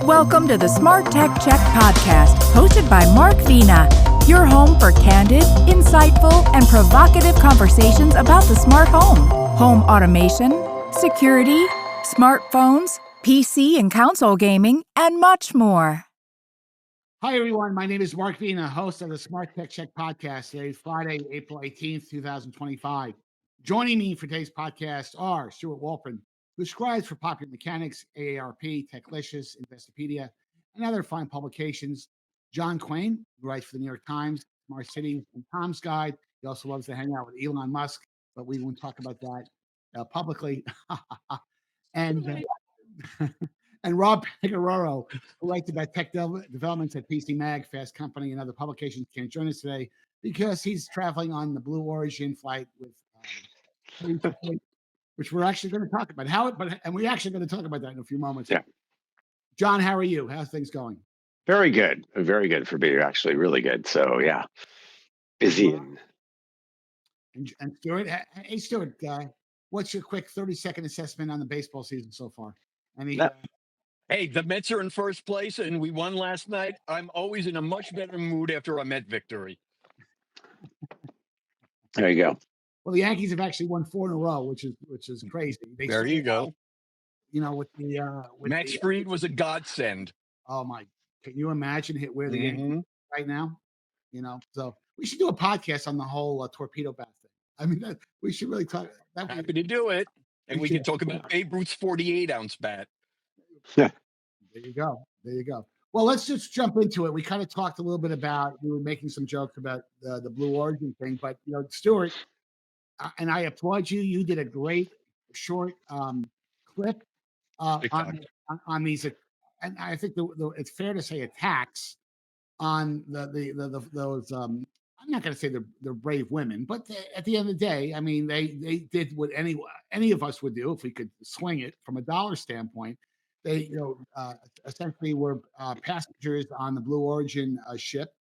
Welcome to the SmartTechCheck podcast, hosted by Mark Vina, your home for candid, insightful, and provocative conversations about the smart home automation, security, smartphones, PC and console gaming, and much more. Hi, everyone. My name is Mark Vina, host of the SmartTechCheck podcast. Today is Friday, April 18th, 2025. Joining me for today's podcast are Stewart Wolpin, who scribes for Popular Mechanics, AARP, Techlicious, Investopedia, and other fine publications. John Quain, who writes for the New York Times, Smart City, and Tom's Guide. He also loves to hang out with Elon Musk, but we won't talk about that publicly. and and Rob Pegoraro, who writes about tech developments at PC Mag, Fast Company, and other publications, can't join us today because he's traveling on the Blue Origin flight with which we're actually going to talk about. And we're actually going to talk about that in a few moments. Yeah. John, how are you? How's things going? Very good. Very good for being actually really good. So yeah, busy. And Stewart, hey Stewart, what's your quick 30-second assessment on the baseball season so far? Hey, the Mets are in first place and we won last night. I'm always in a much better mood after a Met victory. There you go. Well, the Yankees have actually won 4 in a row, which is crazy. There you go. You know, with Max Fried was a godsend. Oh my! Can you imagine where the Yankees right now? You know, so we should do a podcast on the whole torpedo bat thing. I mean, we should really talk. Happy to do it, and we can talk about Babe Ruth's 48-ounce bat. There you go. There you go. Well, let's just jump into it. We kind of talked a little bit about, we were making some jokes about the Blue Origin thing, but you know, Stewart, and I applaud you. You did a great short clip on these, and I think it's fair to say attacks on those. I'm not going to say they're brave women, but at the end of the day, I mean, they did what any of us would do if we could swing it from a dollar standpoint. They, essentially were passengers on the Blue Origin ship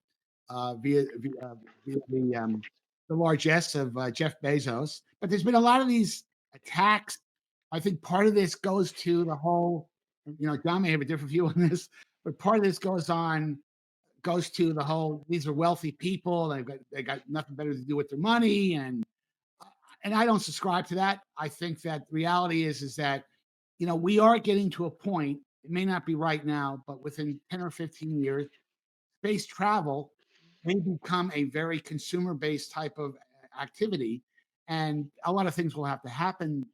via the largesse of Jeff Bezos. But there's been a lot of these attacks. I think part of this goes to the whole, John may have a different view on this, but part of this goes to the whole, these are wealthy people. They got nothing better to do with their money. And I don't subscribe to that. I think that the reality is that, we are getting to a point, it may not be right now, but within 10 or 15 years, space travel may become a very consumer-based type of activity. And a lot of things will have to happen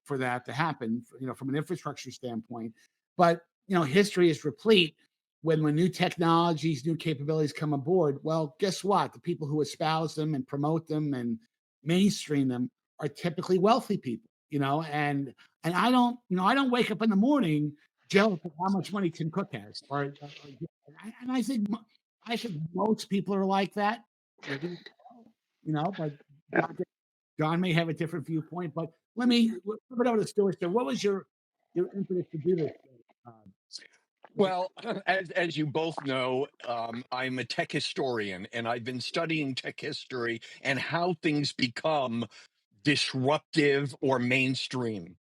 for that to happen, from an infrastructure standpoint. But, history is replete when new technologies, new capabilities come aboard. Well, guess what? The people who espouse them and promote them and mainstream them are typically wealthy people, and I don't wake up in the morning jealous of how much money Tim Cook has, and I think most people are like that, but John may have a different viewpoint. But let me flip it over to Stewart. So what was your impetus to do this? Well, as you both know, I'm a tech historian, and I've been studying tech history and how things become disruptive or mainstream.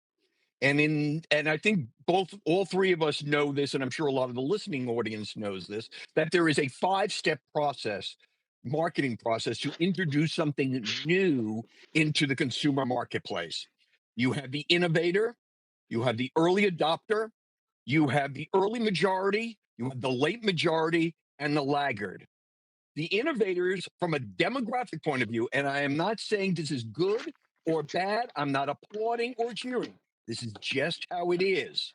And I think all three of us know this, and I'm sure a lot of the listening audience knows this, that there is a 5-step marketing process to introduce something new into the consumer marketplace. You have the innovator, you have the early adopter, you have the early majority, you have the late majority, and the laggard. The innovators, from a demographic point of view, and I am not saying this is good or bad, I'm not applauding or cheering. This is just how it is.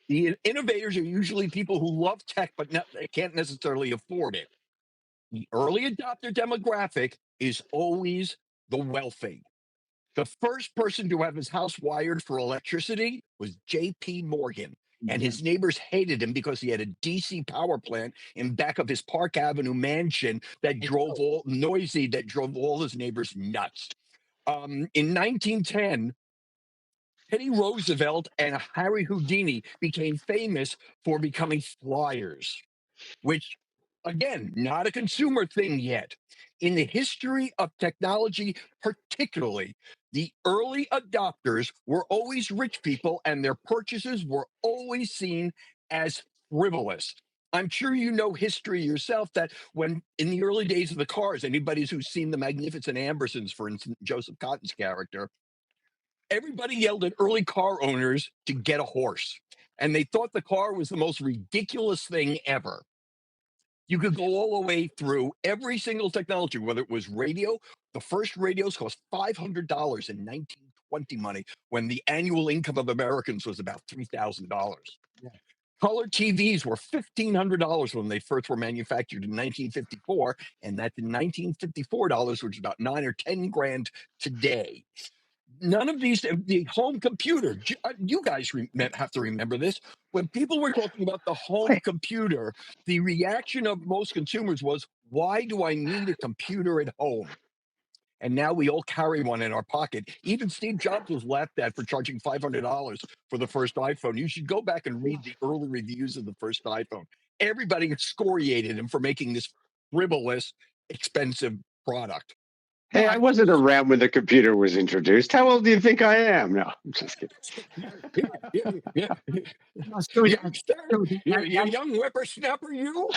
The innovators are usually people who love tech, but they can't necessarily afford it. The early adopter demographic is always the wealthy. The first person to have his house wired for electricity was J.P. Morgan, and his neighbors hated him because he had a DC power plant in back of his Park Avenue mansion that drove all his neighbors nuts. In 1910, Teddy Roosevelt and Harry Houdini became famous for becoming flyers, which, again, not a consumer thing yet. In the history of technology, particularly, the early adopters were always rich people, and their purchases were always seen as frivolous. I'm sure you know history yourself that when in the early days of the cars, anybody who's seen the Magnificent Ambersons, for instance, Joseph Cotton's character, everybody yelled at early car owners to get a horse. And they thought the car was the most ridiculous thing ever. You could go all the way through every single technology, whether it was radio. The first radios cost $500 in 1920 money when the annual income of Americans was about $3,000. Yeah. Color TVs were $1,500 when they first were manufactured in 1954, and that's in 1954 dollars, which is about 9 or 10 grand today. None of these, the home computer, you guys have to remember this. When people were talking about the home computer, the reaction of most consumers was, why do I need a computer at home? And now we all carry one in our pocket. Even Steve Jobs was laughed at for charging $500 for the first iPhone. You should go back and read the early reviews of the first iPhone. Everybody excoriated him for making this frivolous, expensive product. Hey, I wasn't around when the computer was introduced. How old do you think I am? No, I'm just kidding. No, Stuart, Youngster, you young whippersnapper, you.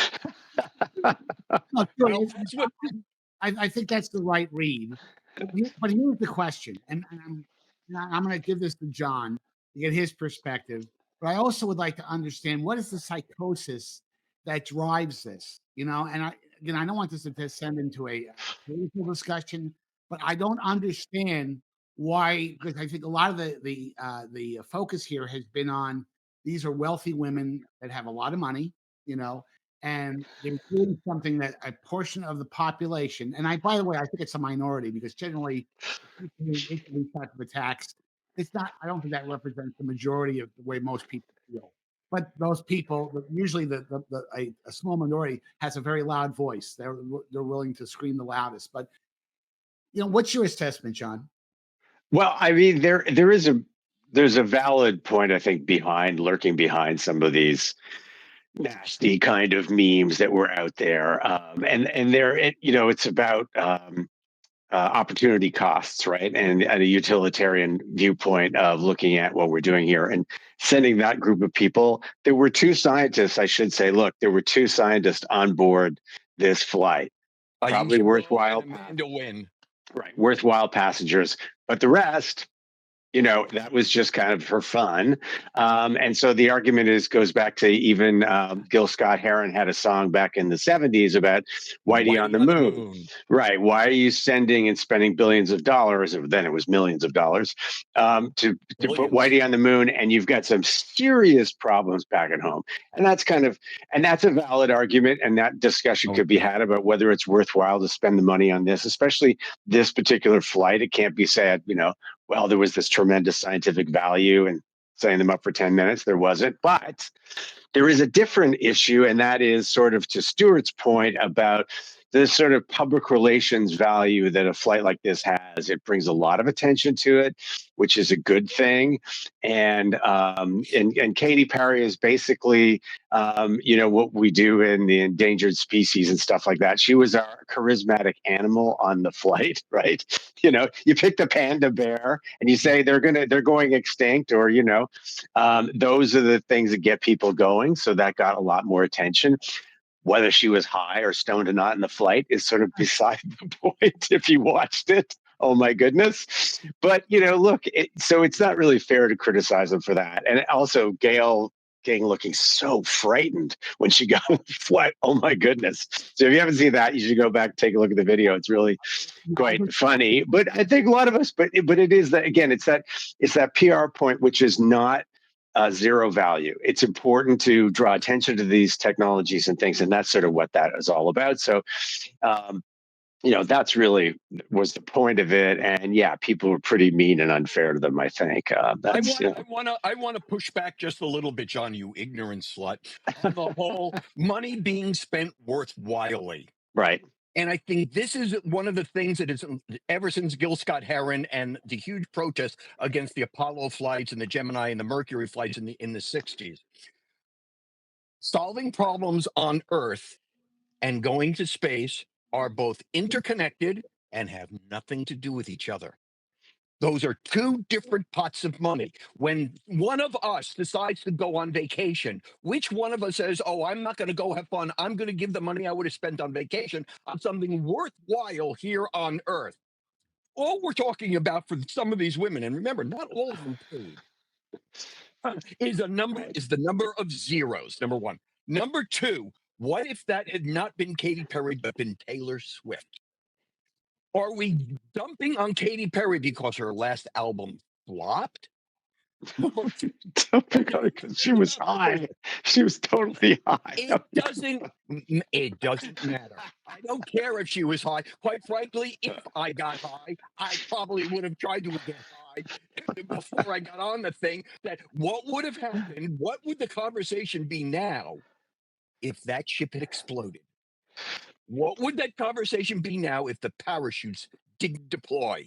no, Stuart, Well, that's what. I think that's the right read. But here's the question, and I'm going to give this to John to get his perspective. But I also would like to understand what is the psychosis that drives this, And again, I don't want this to descend into a political discussion, but I don't understand why, because I think a lot of the focus here has been on these are wealthy women that have a lot of money, and they're doing something that a portion of the population, and by the way, I think it's a minority because generally, people who into these type of attacks, it's not. I don't think that represents the majority of the way most people feel. But those people, usually a small minority, has a very loud voice. They're willing to scream the loudest. But what's your assessment, John? Well, I mean, there's a valid point, I think, lurking behind some of these nasty kind of memes that were out there, and it's about opportunity costs, right? And at a utilitarian viewpoint of looking at what we're doing here and sending that group of people. There were two scientists, I should say. Look, there were two scientists on board this flight. Probably worthwhile. Amanda Wynn. Right, worthwhile passengers, but the rest, that was just kind of for fun. And so the argument goes back to even Gil Scott Heron had a song back in the 70s about Whitey on the moon. Right. Why are you sending and spending billions of dollars, or then it was millions of dollars, to put Whitey on the moon, and you've got some serious problems back at home. And that's a valid argument, and that discussion could be had about whether it's worthwhile to spend the money on this, especially this particular flight. It can't be said, well, there was this tremendous scientific value in setting them up for 10 minutes. There wasn't. But there is a different issue, and that is sort of to Stewart's point about the sort of public relations value that a flight like this has. It brings a lot of attention to it, which is a good thing. And Katy Perry is basically, what we do in the endangered species and stuff like that. She was our charismatic animal on the flight, right? You pick the panda bear and you say they're going extinct, or those are the things that get people going. So that got a lot more attention. Whether she was high or stoned or not in the flight is sort of beside the point if you watched it. Oh my goodness. But, look, so it's not really fair to criticize them for that. And also Gail looking so frightened when she got on the flight. Oh my goodness. So if you haven't seen that, you should go back and take a look at the video. It's really quite funny. But I think a lot of us, but it is that, again, it's that PR point, which is not zero value. It's important to draw attention to these technologies and things, and that's sort of what that is all about. So, that's really was the point of it. And yeah, people were pretty mean and unfair to them, I think. I want to push back just a little bit, John, you ignorant slut, on the whole money being spent worthwhilely. Right. And I think this is one of the things that is, ever since Gil Scott Heron and the huge protests against the Apollo flights and the Gemini and the Mercury flights in the 60s. Solving problems on Earth and going to space are both interconnected and have nothing to do with each other. Those are two different pots of money. When one of us decides to go on vacation, which one of us says, "Oh, I'm not going to go have fun. I'm going to give the money I would have spent on vacation on something worthwhile here on earth"? All we're talking about for some of these women, and remember, not all of them paid, is the number of zeros. Number one. Number two, what if that had not been Katy Perry but been Taylor Swift? Are we dumping on Katy Perry because her last album flopped? Number two, Because she was high. She was totally high. it doesn't matter. I don't care if she was high. Quite frankly, if I got high, I probably would have tried to get high before I got on the thing. That what would have happened? What would the conversation be now if that ship had exploded? What would that conversation be now if the parachutes didn't deploy?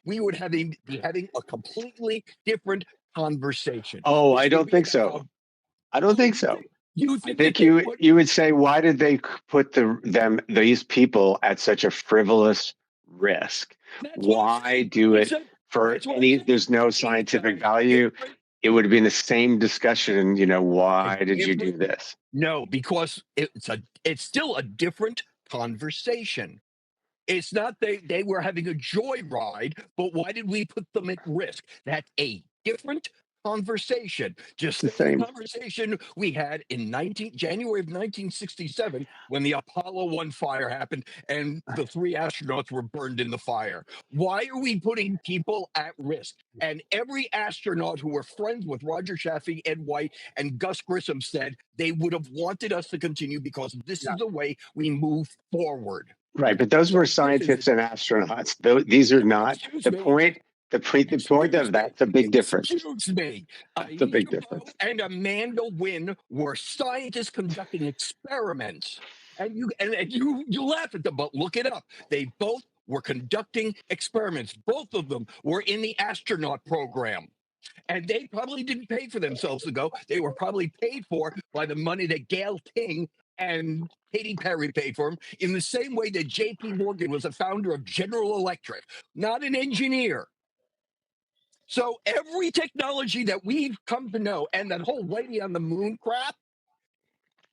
We would be having a completely different conversation. Oh, This I would don't be think about so. I don't think so. you I think that think they you put you would say, why did they put these people at such a frivolous risk? that's what I Why said. do I it said for that's what I any? said. There's no It's a scientific value. different, It would have been the same discussion. a Why did you do different. this? No, because it's still a different conversation. It's not they were having a joyride, but why did we put them at risk? That's a different conversation. It's Just the like the same. conversation we had in January of 1967 when the Apollo 1 fire happened and the three astronauts were burned in the fire. Why are we putting people at risk? And every astronaut who were friends with Roger Chaffee, Ed White, and Gus Grissom said they would have wanted us to continue because this Yeah. is the way we move forward. Right, but those were So this is scientists and astronauts. These are not excuse the me, point. The point excuse of me, that's a big difference. excuse me. That's a big Hugo difference. and Amanda Wynn were scientists conducting experiments. And you laugh at them, but look it up. They both were conducting experiments. Both of them were in the astronaut program. And they probably didn't pay for themselves to go. They were probably paid for by the money that Gail King and Katy Perry paid for them, in the same way that J.P. Morgan was a founder of General Electric, not an engineer. So every technology that we've come to know, and that whole lady on the moon crap,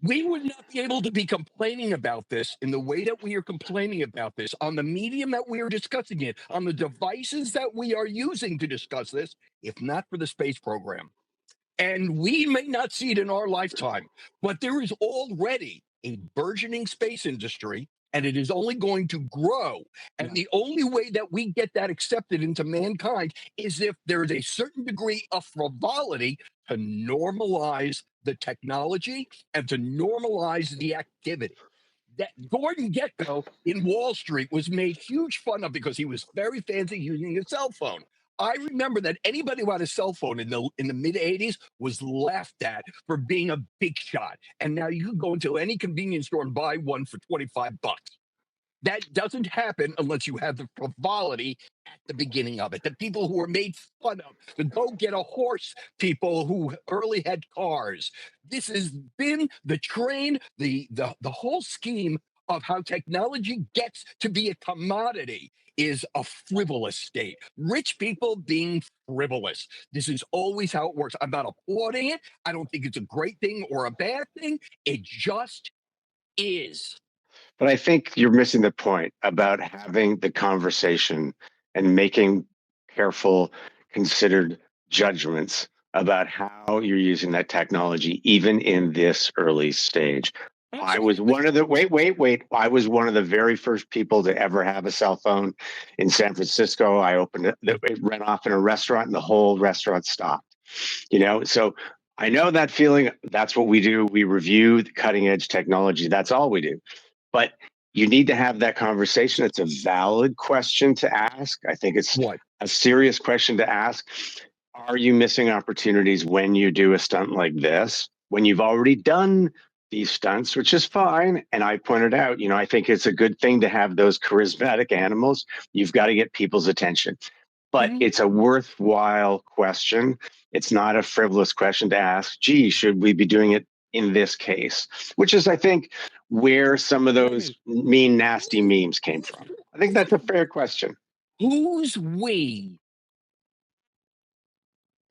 we would not be able to be complaining about this in the way that we are complaining about this on the medium that we are discussing it, on the devices that we are using to discuss this, if not for the space program. And we may not see it in our lifetime, but there is already a burgeoning space industry, and it is only going to grow. And Yeah. the only way that we get that accepted into mankind is if there is a certain degree of frivolity to normalize the technology and to normalize the activity. That Gordon Gekko in Wall Street was made huge fun of because he was very fancy using a cell phone. I remember that anybody who had a cell phone in the mid '80s was laughed at for being a big shot. And now you can go into any convenience store and buy one for $25. That doesn't happen unless you have the frivolity at the beginning of it. The people who were made fun of, the go get a horse people who early had cars. This has been the train, the whole scheme of how technology gets to be a commodity is a frivolous state. Rich people being frivolous. This is always how it works. I'm not applauding it. I don't think it's a great thing or a bad thing. It just is. But I think you're missing the point about having the conversation and making careful, considered judgments about how you're using that technology, even in this early stage. I was Absolutely. one of the wait. I was one of the very first people to ever have a cell phone in San Francisco. I opened it, it went off in a restaurant, and the whole restaurant stopped. So I know that feeling. That's what we do. We review the cutting edge technology. That's all we do. But you need to have that conversation. It's a valid question to ask. I think it's What? a serious question to ask. Are you missing opportunities when you do a stunt like this? When you've already done these stunts, which is fine. And I pointed out, I think it's a good thing to have those charismatic animals. You've got to get people's attention. But Mhm. it's a worthwhile question. It's not a frivolous question to ask. Gee, should we be doing it in this case? Which is, I think, where some of Wait a those minute. mean, nasty memes came from. I think that's a fair question. Who's we?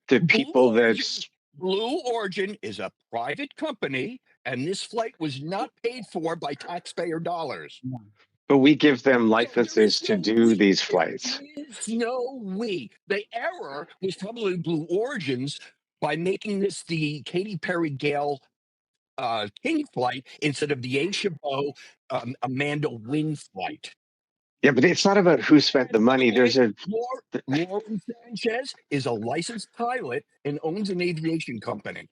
The Blue people Origin, that Blue Origin is a private company, and this flight was not paid for by taxpayer dollars. Yeah. but we give them So there is licenses to no do we. these There flights. is no we. The error was probably Blue Origins by making this the Katy Perry Gale King flight instead of the A Chabot Amanda Wynn flight. Yeah, but it's not about who spent the And by money. the way, There's a Lauren Sanchez is a licensed pilot and owns an aviation company,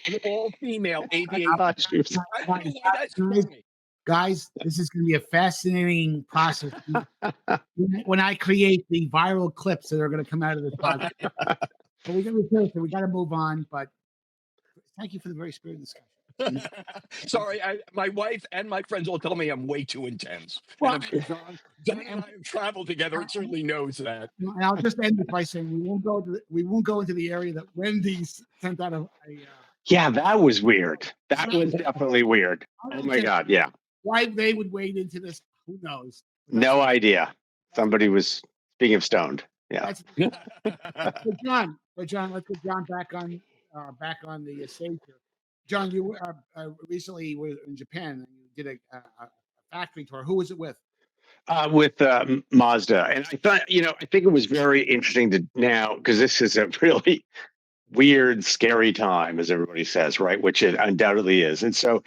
an all-female I aviation thought she company. was. I don't know why that's Guys, funny. guys, this is going to be a fascinating process when I create the viral clips that are going to come out of this podcast. But we got to be careful. We got to move on. But thank you for the very spirited discussion. Sorry, my wife and my friends all tell me I'm way too intense. Well, And if John and I have traveled together, it certainly knows that. and I'll just end it by saying we won't go into the area that Wendy's sent out a Yeah, that was weird. That was definitely weird. Oh my God. Yeah. why they would wade into this. Who knows? No idea. Somebody was, speaking of stoned. Yeah. John. John, let's get John back on the stage here. John, you recently were in Japan and you did a factory tour. Who was it with? With Mazda. And I thought, I think it was very interesting to now, because this is a really weird, scary time, as everybody says, right? Which it undoubtedly is. And so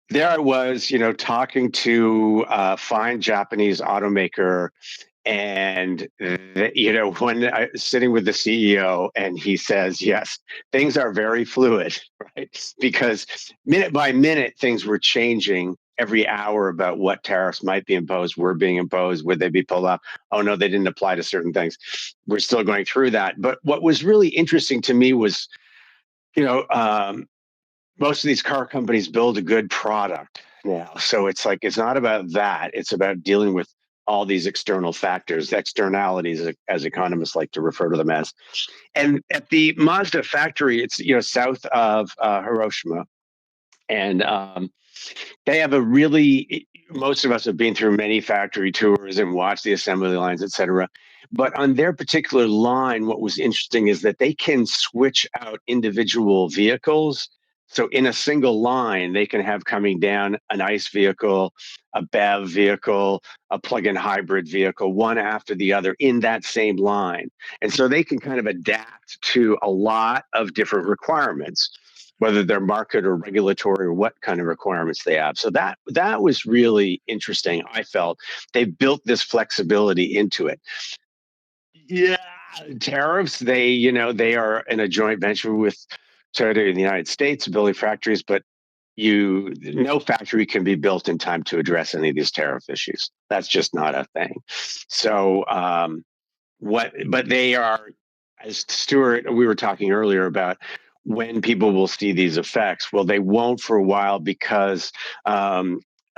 there I was, talking to a fine Japanese automaker. And, when I was sitting with the CEO and he says, yes, things are very fluid, right? Because minute by minute, things were changing every hour about what tariffs might be imposed, were being imposed, would they be pulled off? Oh, no, they didn't apply to certain things. We're still going through that. But what was really interesting to me was, you know, most of these car companies build a good product now. So it's like, it's not about that. It's about dealing with all these external factors, externalities, as economists like to refer to them as. And at the Mazda factory, it's, south of Hiroshima. And they have a really, most of us have been through many factory tours and watched the assembly lines, et cetera. But on their particular line, what was interesting is that they can switch out individual vehicles. So in a single line, they can have coming down an ICE vehicle, a BEV vehicle, a plug-in hybrid vehicle, one after the other in that same line. And so they can kind of adapt to a lot of different requirements, whether they're market or regulatory or what kind of requirements they have. So that was really interesting. I felt they built this flexibility into it. Yeah, tariffs. They are in a joint venture with Toyota in the United States, building factories, but no factory can be built in time to address any of these tariff issues. That's just not a thing. So but they are, as Stewart, we were talking earlier about when people will see these effects. Well, they won't for a while because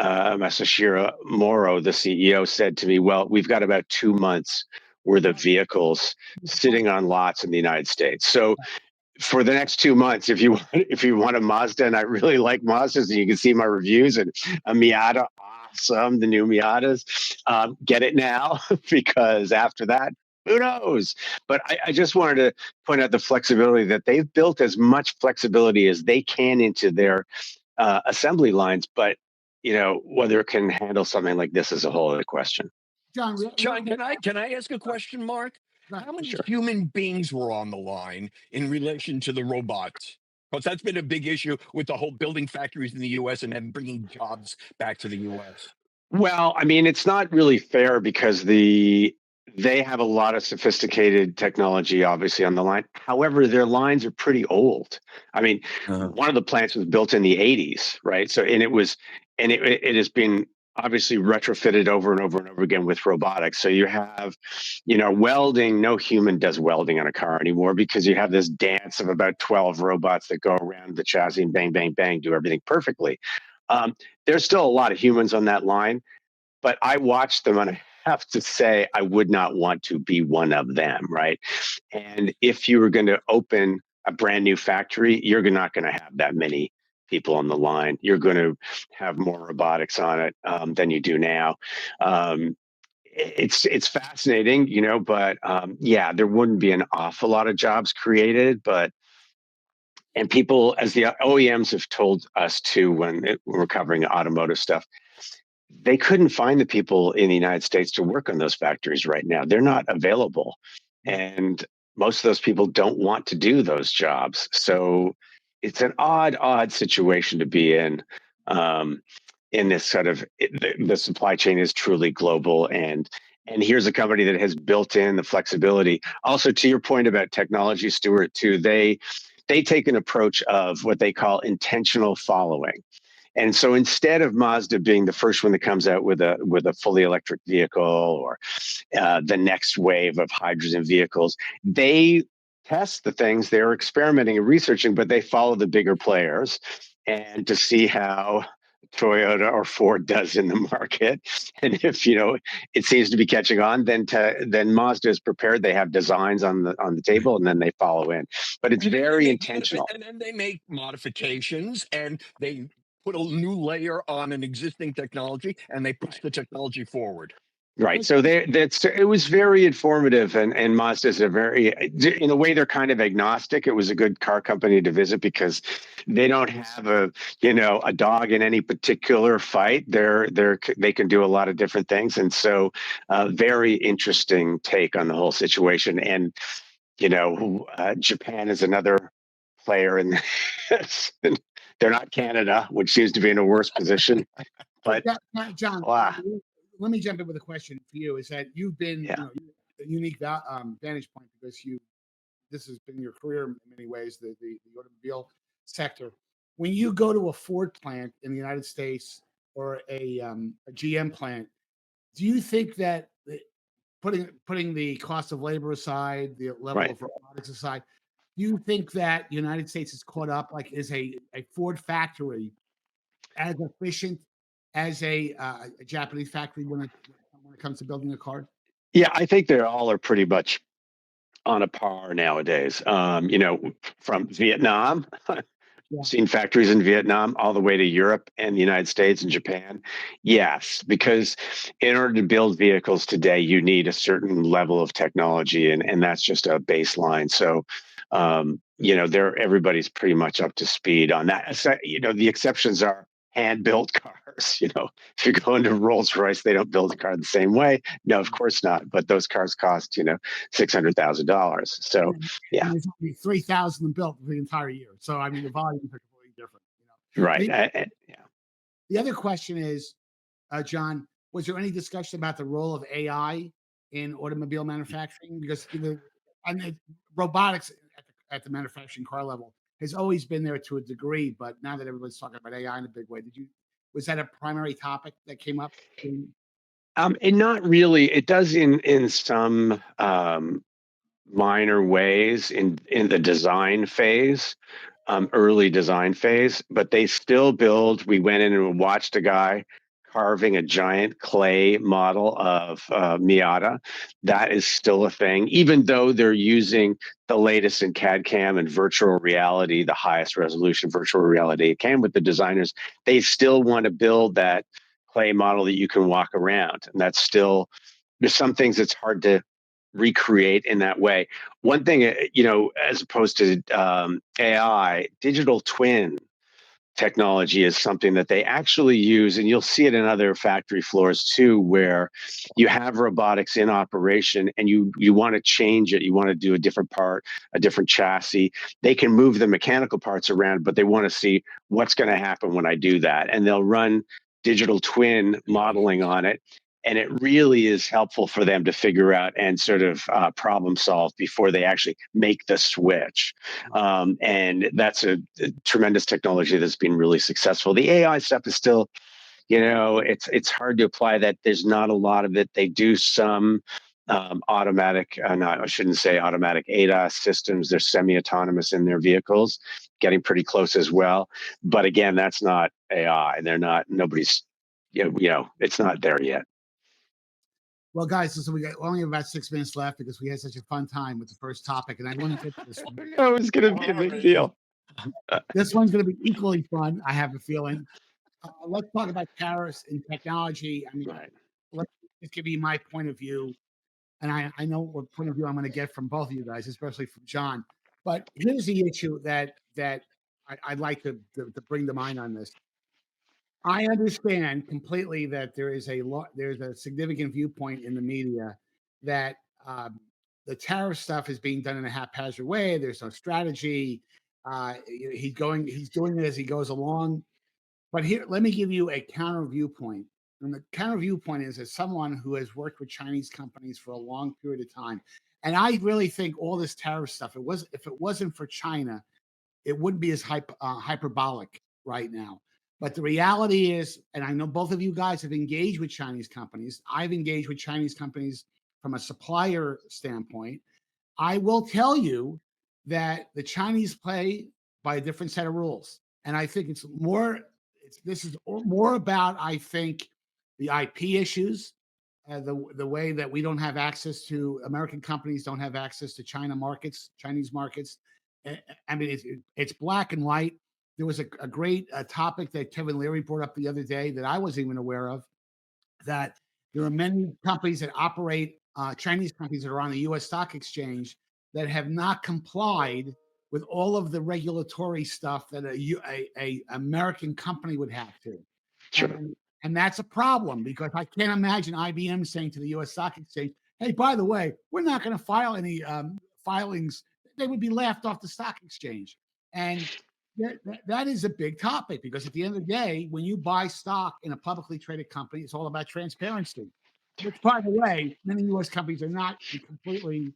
Masashiro Moro, the CEO, said to me, well, we've got about 2 months worth of vehicles sitting on lots in the United States. So for the next 2 months, if you want a Mazda, and I really like Mazdas, and you can see my reviews, and a Miata, awesome, the new Miatas, get it now because after that, who knows? But I just wanted to point out the flexibility that they've built as much flexibility as they can into their assembly lines. But whether it can handle something like this is a whole other question. John, John, can I ask a question, Mark? How many Sure. human beings were on the line in relation to the robots? Because that's been a big issue with the whole building factories in the U.S. and bringing jobs back to the U.S. Well, I mean, it's not really fair because they have a lot of sophisticated technology, obviously, on the line. However, their lines are pretty old. I mean, one of the plants was built in the 80s, right? So, it has been obviously retrofitted over and over and over again with robotics. So you have, welding. No human does welding on a car anymore because you have this dance of about 12 robots that go around the chassis and bang, bang, bang, do everything perfectly. Um, there's still a lot of humans on that line, but I watched them and I have to say I would not want to be one of them, right? And if you were going to open a brand new factory, you're not going to have that many people on the line. You're going to have more robotics on it than you do now. Um, it's fascinating, but yeah, there wouldn't be an awful lot of jobs created, but and people, as the OEMs have told us too, when we're covering automotive stuff, they couldn't find the people in the United States to work on those factories right now. They're not available. And most of those people don't want to do those jobs. So it's an odd situation to be in this sort of the supply chain is truly global, and here's a company that has built in the flexibility. Also, to your point about technology, Stewart, too, they take an approach of what they call intentional following. And so instead of Mazda being the first one that comes out with a fully electric vehicle, or the next wave of hydrogen vehicles, they test the things they're experimenting and researching, but they follow the bigger players and to see how Toyota or Ford does in the market. And if it seems to be catching on, then Mazda is prepared. They have designs on the table, and then they follow in. But it's very intentional. And then they make modifications, and they put a new layer on an existing technology, and they push the technology forward. Right. So it was very informative, and Mazda's in a way, they're kind of agnostic. It was a good car company to visit because they don't have a dog in any particular fight. They can do a lot of different things, and so very interesting take on the whole situation. And Japan is another player in this. They're not Canada, which seems to be in a worse position. But John, wow. Let me jump in with a question for you. Is that you've been a unique vantage point because this has been your career in many ways, the automobile sector. When you go to a Ford plant in the United States or a GM plant, do you think that putting the cost of labor aside, the level of robotics aside, do you think that the United States is caught up? Like, is a Ford factory as efficient as a Japanese factory when it comes to building a car? Yeah, I think they all are pretty much on a par nowadays. From Vietnam, seen factories in Vietnam all the way to Europe and the United States and Japan. Yes, because in order to build vehicles today, you need a certain level of technology, and that's just a baseline. So, everybody's pretty much up to speed on that. So, the exceptions are hand-built cars. If you go into Rolls-Royce, they don't build a car the same way. No, of course not. But those cars cost, $600,000. So, yeah. And there's only 3,000 built for the entire year. So, I mean, the volumes are completely different. Right. The other question is, John, was there any discussion about the role of AI in automobile manufacturing? Because robotics at the manufacturing car level has always been there to a degree, but now that everybody's talking about AI in a big way, was that a primary topic that came up? And not really. It does in some minor ways in the design phase, early design phase, but they still build. We went in and watched a guy carving a giant clay model of Miata. That is still a thing, even though they're using the latest in CAD CAM and virtual reality, the highest resolution virtual reality it can with the designers. They still want to build that clay model that you can walk around. And that's still, there's some things that's hard to recreate in that way. One thing, as opposed to AI, digital twin technology is something that they actually use, and you'll see it in other factory floors too, where you have robotics in operation and you want to change it, you want to do a different part, a different chassis. They can move the mechanical parts around, but they want to see what's going to happen when I do that, and they'll run digital twin modeling on it. And it really is helpful for them to figure out and sort of problem solve before they actually make the switch. And that's a tremendous technology that's been really successful. The AI stuff is still, it's hard to apply that. There's not a lot of it. They do some automatic, I shouldn't say automatic ADAS systems. They're semi-autonomous in their vehicles, getting pretty close as well. But again, that's not AI. Nobody's, it's not there yet. Well, guys, so we only have about 6 minutes left because we had such a fun time with the first topic, and I want to get to this one. It was going to be a big deal. This one's going to be equally fun, I have a feeling. Let's talk about tariffs and technology. I mean, just give you my point of view, and I know what point of view I'm going to get from both of you guys, especially from John. But here's the issue that I'd like to bring to mind on this. I understand completely that there's a significant viewpoint in the media that the tariff stuff is being done in a haphazard way. There's no strategy. He's doing it as he goes along. But here, let me give you a counter viewpoint. And the counter viewpoint is as someone who has worked with Chinese companies for a long period of time, and I really think all this tariff stuff, if it wasn't for China, it wouldn't be as hyperbolic right now. But the reality is, and I know both of you guys have engaged with Chinese companies. I've engaged with Chinese companies from a supplier standpoint. I will tell you that the Chinese play by a different set of rules. And I think this is more about, I think, the IP issues, the way that we don't have access to, American companies don't have access to Chinese markets. I mean, it's black and white. There was a great topic that Kevin Leary brought up the other day that I wasn't even aware of, that there are many companies that operate, Chinese companies that are on the U.S. Stock Exchange that have not complied with all of the regulatory stuff that a American company would have to. Sure. And that's a problem, because I can't imagine IBM saying to the U.S. Stock Exchange, hey, by the way, we're not going to file any filings. They would be laughed off the stock exchange. And that is a big topic, because at the end of the day, when you buy stock in a publicly traded company, it's all about transparency, which, by the way, many U.S. companies are not completely,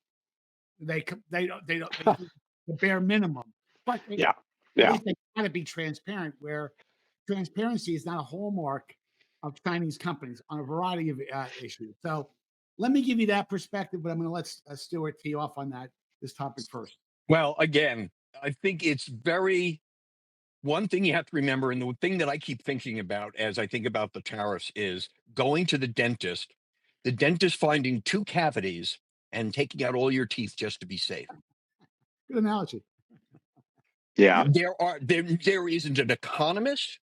they do the bare minimum, but Yeah. at Yeah. least they got to be transparent, where transparency is not a hallmark of Chinese companies on a variety of issues. So let me give you that perspective, but I'm going to let Stewart tee off on this topic first. Well, again, I think it's one thing you have to remember, and the thing that I keep thinking about as I think about the tariffs, is going to the dentist finding two cavities and taking out all your teeth just to be safe. Good analogy. Yeah. There isn't an economist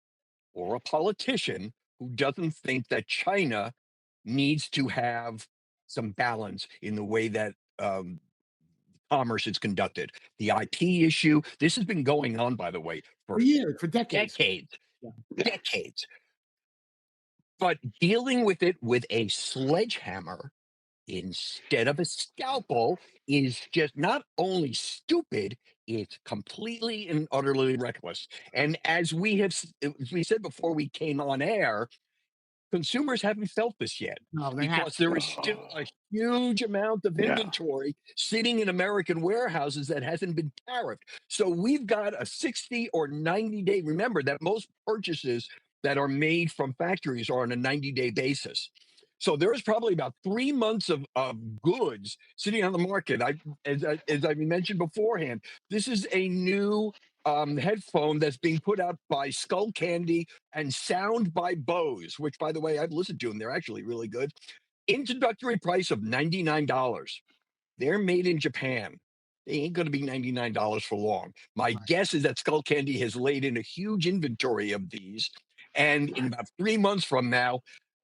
or a politician who doesn't think that China needs to have some balance in the way that commerce is conducted. The IP issue, this has been going on, by the way, For years, for decades. decades, Yeah. decades. But dealing with it with a sledgehammer instead of a scalpel is just not only stupid, it's completely and utterly reckless. And as we said before we came on air, consumers haven't felt this yet, No, they have. because there is still a huge amount of Yeah. inventory sitting in American warehouses that hasn't been tariffed. So we've got a 60 or 90-day. Remember that most purchases that are made from factories are on a 90-day basis. So there's probably about 3 months of goods sitting on the market. As I mentioned beforehand, this is a new headphone that's being put out by Skull Candy and Sound by Bose, which, by the way, I've listened to, and they're actually really good. Introductory price of $99. They're made in Japan. They ain't going to be $99 for long. My guess is that Skull Candy has laid in a huge inventory of these, and in about 3 months from now,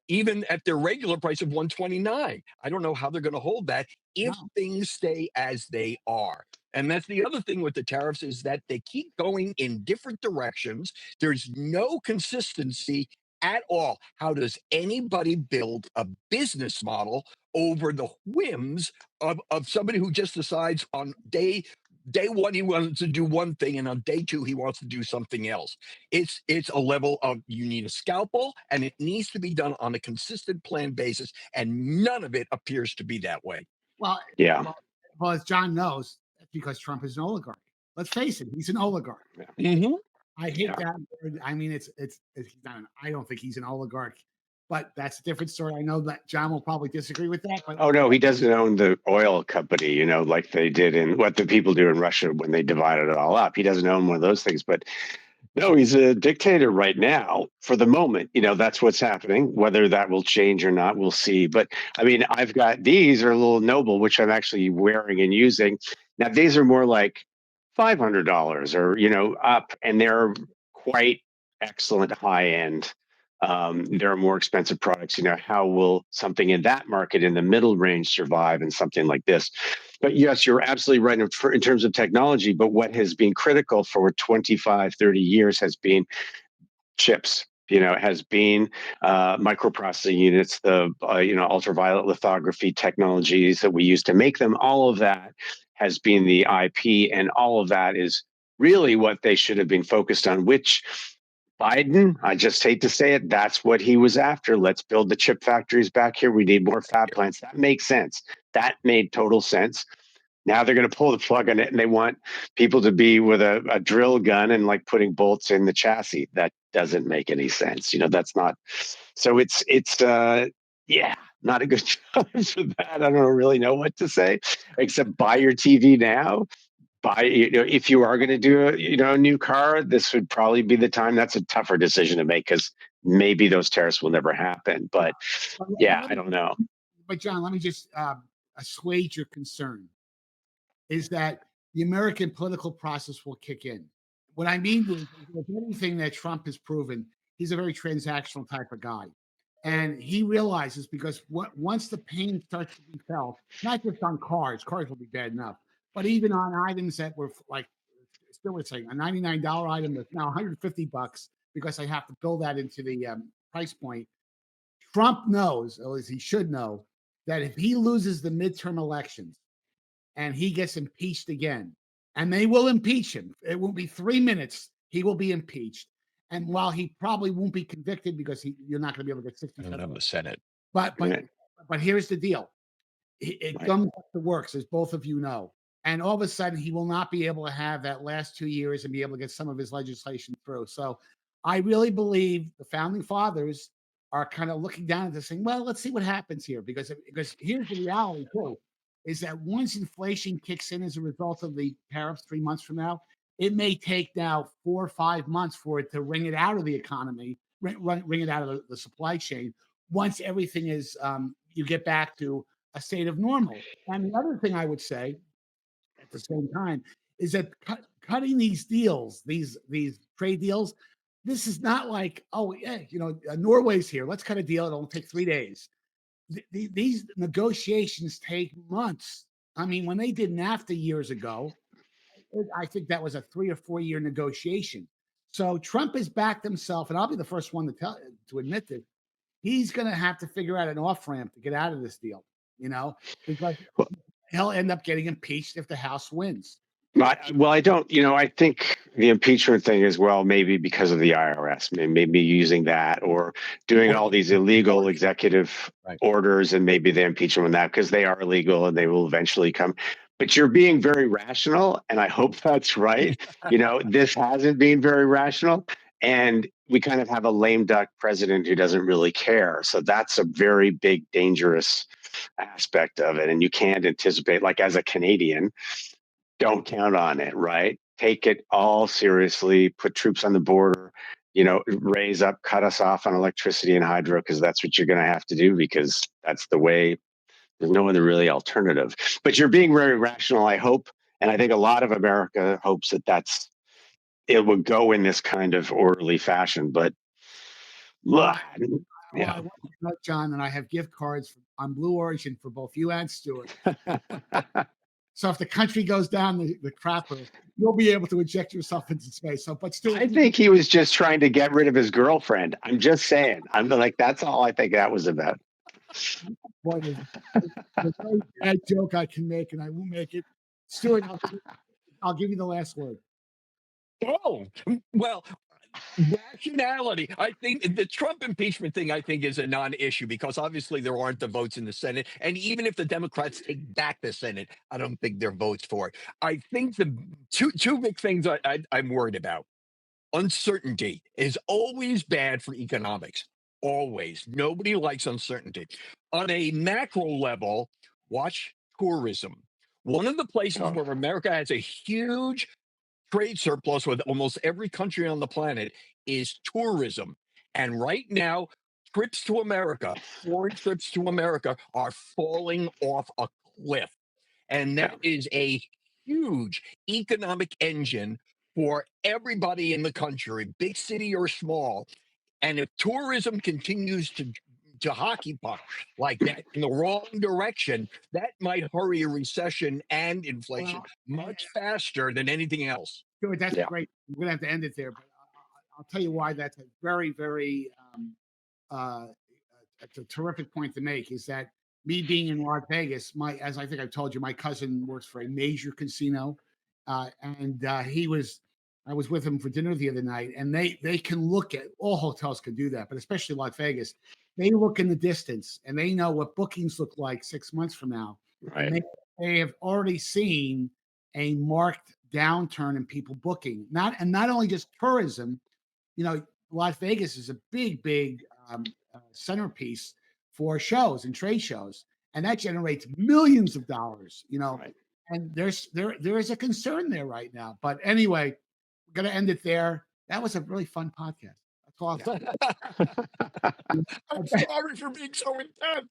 even at their regular price of $129, I don't know how they're going to hold that if things stay as they are. And that's the other thing with the tariffs, is that they keep going in different directions. There's no consistency at all. How does anybody build a business model over the whims of somebody who just decides on day one he wants to do one thing, and on day two he wants to do something else? It's a level of, you need a scalpel, and it needs to be done on a consistent plan basis, and none of it appears to be that way. Well, Yeah. well, as John knows, that's because Trump is an oligarch. Let's face it, he's an oligarch. Mm-hmm. I hate that word. I mean, it's not I don't think he's an oligarch, but that's a different story. I know that John will probably disagree with that. But Oh no, he doesn't own the oil company, like they did in what the people do in Russia when they divided it all up. He doesn't own one of those things, but no, he's a dictator right now for the moment. That's what's happening. Whether that will change or not, we'll see. But I mean, I've got, these are a little Noble, which I'm actually wearing and using. Now, these are more like $500 or, up, and they're quite excellent high end There are more expensive products. How will something in that market in the middle range survive and something like this? But yes, you're absolutely right in terms of technology. But what has been critical for 25, 30 years has been chips. It has been microprocessing units, the ultraviolet lithography technologies that we use to make them. All of that has been the IP, and all of that is really what they should have been focused on. Which Biden, I just hate to say it, that's what he was after. Let's build the chip factories back here. We need more fab plants. That makes sense. That made total sense. Now they're going to pull the plug on it, and they want people to be with a drill gun and like putting bolts in the chassis. That doesn't make any sense. That's not. So yeah, not a good time for that. I don't really know what to say except buy your TV now. If you are going to do a new car, this would probably be the time. That's a tougher decision to make because maybe those tariffs will never happen. But yeah, I don't know. But John, let me just assuage your concern. Is that the American political process will kick in. What I mean is, with anything that Trump has proven, he's a very transactional type of guy. And he realizes, because once the pain starts to be felt, not just on cars will be bad enough, but even on items that were like, Stewart saying, a $99 item that's now $150 because I have to build that into the price point. Trump knows, or at least he should know, that if he loses the midterm elections, and he gets impeached again, and they will impeach him. It won't be 3 minutes. He will be impeached. And while he probably won't be convicted because you're not going to be able to get 60. I don't have the Senate. But here's the deal. It comes up the works, as both of you know. And all of a sudden, he will not be able to have that last 2 years and be able to get some of his legislation through. So I really believe the founding fathers are kind of looking down at this saying, well, let's see what happens here. Because here's the reality, too, is that once inflation kicks in as a result of the tariffs 3 months from now, it may take now 4 or 5 months for it to wring it out of the economy, wring it out of the supply chain. Once everything is, you get back to a state of normal. And the other thing I would say at the same time is that cutting these deals, these trade deals, this is not like, oh, yeah, Norway's here. Let's cut a deal. It'll take 3 days. These negotiations take months. I mean, when they did NAFTA years ago, I think that was a 3 or 4 year negotiation. So Trump has backed himself, and I'll be the first one to admit this. He's going to have to figure out an off ramp to get out of this deal, because he'll end up getting impeached if the House wins. I don't, I think the impeachment thing as well, maybe because of the IRS, maybe using that or doing all these illegal executive orders, and maybe they impeach them on that because they are illegal and they will eventually come. But you're being very rational, and I hope that's right. This hasn't been very rational, and we kind of have a lame duck president who doesn't really care. So that's a very big, dangerous aspect of it. And you can't anticipate, like as a Canadian, don't count on it, right? Take it all seriously, put troops on the border, raise up, cut us off on electricity and hydro, because that's what you're going to have to do, because that's the way. There's no other really alternative. But you're being very rational, I hope. And I think a lot of America hopes that it will go in this kind of orderly fashion. But I want to know, John, and I have gift cards on Blue Origin for both you and Stewart. So if the country goes down the crapper, you'll be able to inject yourself into space. So, but Stewart, I think he was just trying to get rid of his girlfriend. I'm just saying. I'm like, that's all I think that was about. Boy, there's a very bad joke I can make, and I won't make it. Stewart, I'll give you the last word. Oh, well, rationality. I think the Trump impeachment thing, I think, is a non-issue because obviously there aren't the votes in the Senate. And even if the Democrats take back the Senate, I don't think there are votes for it. I think the two big things I'm worried about. Uncertainty is always bad for economics. Always. Nobody likes uncertainty. On a macro level, watch tourism. One of the places where America has a huge trade surplus with almost every country on the planet is tourism. And right now, trips to America, foreign trips to America, are falling off a cliff. And that is a huge economic engine for everybody in the country, big city or small. And if tourism continues to hockey puck like that in the wrong direction, that might hurry a recession and inflation Well, much faster than anything else. Stuart, that's Yeah. great. We're gonna have to end it there, but I'll tell you why that's a very, very uh, it's a terrific point to make. Is that me being in Las Vegas? As I think I've told you, my cousin works for a major casino, and I was with him for dinner the other night, and they can look at all hotels can do that, but especially Las Vegas. They look in the distance and they know what bookings look like 6 months from now, and Right. they have already seen a marked downturn in people booking. Not only just tourism, Las Vegas is a big centerpiece for shows and trade shows, and that generates millions of dollars. Right. And there is a concern there right now. But anyway, we're gonna end it there. That was a really fun podcast. That's awesome. I'm sorry for being so intense.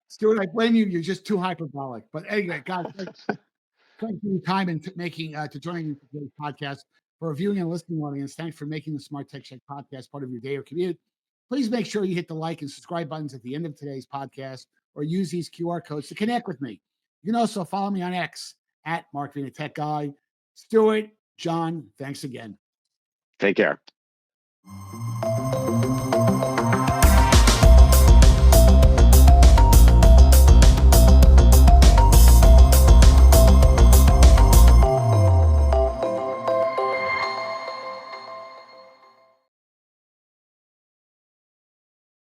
Stuart, I blame you. You're just too hyperbolic. But anyway, guys, thank you for your time and to joining me for today's podcast. For our viewing and listening audience, thanks for making the Smart Tech Check podcast part of your day or commute. Please make sure you hit the like and subscribe buttons at the end of today's podcast, or use these QR codes to connect with me. You can also follow me on X at Mark Vina Tech Guy. Stuart, John, thanks again. Take care.